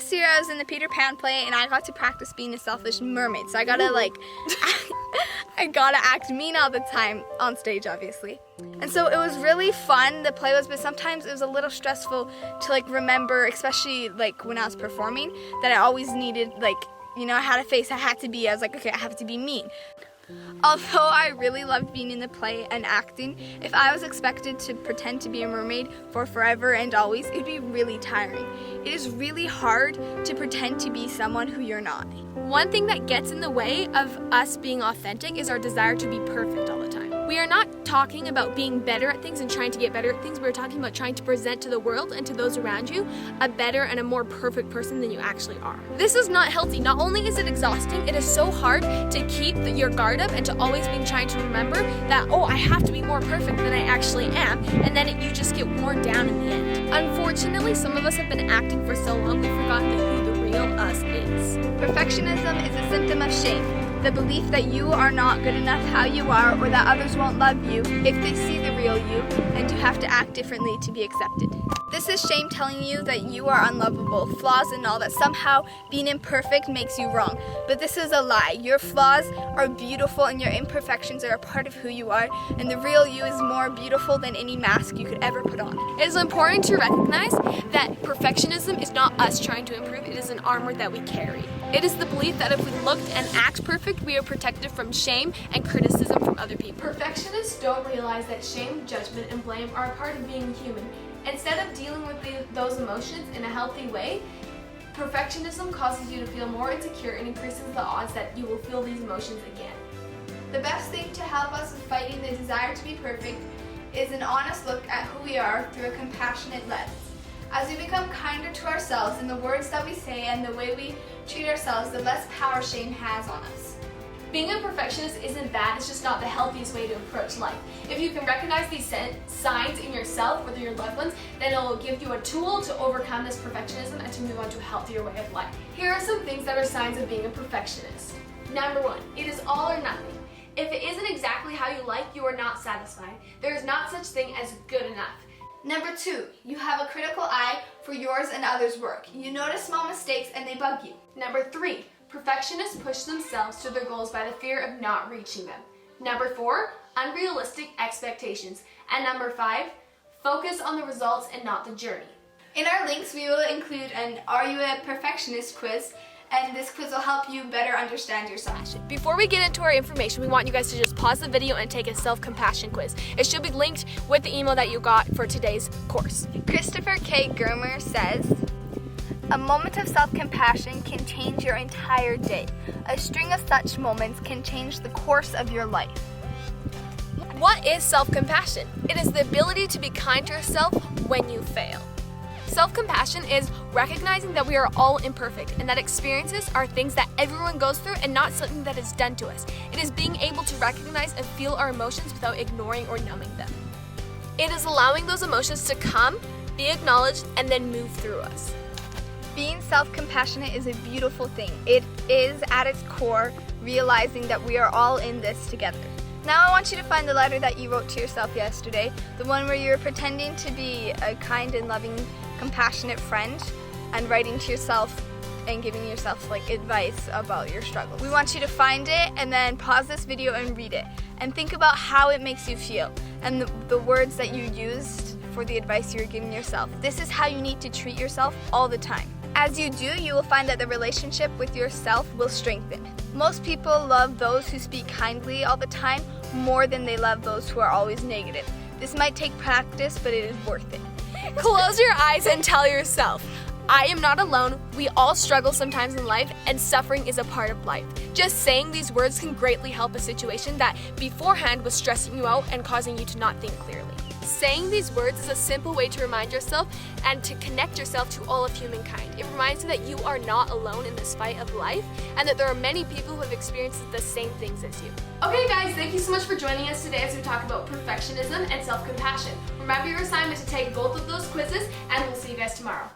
last year I was in the Peter Pan play and I got to practice being a selfish mermaid. So I gotta I gotta act mean all the time on stage, obviously. And so it was really fun, the play was, but sometimes it was a little stressful to remember, especially when I was performing, that I always needed I had a face I had to be. I was like, okay, I have to be mean. Although I really loved being in the play and acting, if I was expected to pretend to be a mermaid for forever and always, it'd be really tiring. It is really hard to pretend to be someone who you're not. One thing that gets in the way of us being authentic is our desire to be perfect all the time. We are not talking about being better at things and trying to get better at things. We're talking about trying to present to the world and to those around you a better and a more perfect person than you actually are. This is not healthy. Not only is it exhausting, it is so hard to keep your guard up and to always be trying to remember that, oh, I have to be more perfect than I actually am, and then you just get worn down in the end. Unfortunately, some of us have been acting for so long we've forgotten who the real us is. Perfectionism is a symptom of shame. The belief that you are not good enough how you are, or that others won't love you if they see the real you, and you have to act differently to be accepted. This is shame telling you that you are unlovable, flaws and all, that somehow being imperfect makes you wrong. But this is a lie. Your flaws are beautiful and your imperfections are a part of who you are, and the real you is more beautiful than any mask you could ever put on. It is important to recognize that perfectionism is not us trying to improve, it is an armor that we carry. It is the belief that if we looked and act perfect, we are protected from shame and criticism from other people. Perfectionists don't realize that shame, judgment, and blame are a part of being human. Instead of dealing with those emotions in a healthy way, perfectionism causes you to feel more insecure and increases the odds that you will feel these emotions again. The best thing to help us with fighting the desire to be perfect is an honest look at who we are through a compassionate lens. As we become kinder to ourselves in the words that we say and the way we treat ourselves, the less power shame has on us. Being a perfectionist isn't bad, it's just not the healthiest way to approach life. If you can recognize these signs in yourself or your loved ones, then it will give you a tool to overcome this perfectionism and to move on to a healthier way of life. Here are some things that are signs of being a perfectionist. Number 1, it is all or nothing. If it isn't exactly how you like, you are not satisfied. There is not such thing as good enough. Number 2, you have a critical eye for yours and others' work. You notice small mistakes and they bug you. Number 3, perfectionists push themselves to their goals by the fear of not reaching them. Number 4, unrealistic expectations. And number 5, focus on the results and not the journey. In our links, we will include an Are You a Perfectionist quiz, and this quiz will help you better understand yourself. Before we get into our information, we want you guys to just pause the video and take a self-compassion quiz. It should be linked with the email that you got for today's course. Christopher K. Germer says, a moment of self-compassion can change your entire day. A string of such moments can change the course of your life. What is self-compassion? It is the ability to be kind to yourself when you fail. Self-compassion is recognizing that we are all imperfect and that experiences are things that everyone goes through and not something that is done to us. It is being able to recognize and feel our emotions without ignoring or numbing them. It is allowing those emotions to come, be acknowledged, and then move through us. Being self-compassionate is a beautiful thing. It is, at its core, realizing that we are all in this together. Now I want you to find the letter that you wrote to yourself yesterday, the one where you were pretending to be a kind and loving, compassionate friend, and writing to yourself and giving yourself advice about your struggle. We want you to find it and then pause this video and read it. And think about how it makes you feel and the words that you used for the advice you were giving yourself. This is how you need to treat yourself all the time. As you do, you will find that the relationship with yourself will strengthen. Most people love those who speak kindly all the time more than they love those who are always negative. This might take practice, but it is worth it. Close your eyes and tell yourself, I am not alone, we all struggle sometimes in life, and suffering is a part of life. Just saying these words can greatly help a situation that beforehand was stressing you out and causing you to not think clearly. Saying these words is a simple way to remind yourself and to connect yourself to all of humankind. It reminds you that you are not alone in this fight of life and that there are many people who have experienced the same things as you. Okay guys, thank you so much for joining us today as we talk about perfectionism and self-compassion. Remember your assignment to take both of those quizzes, and we'll see you guys tomorrow.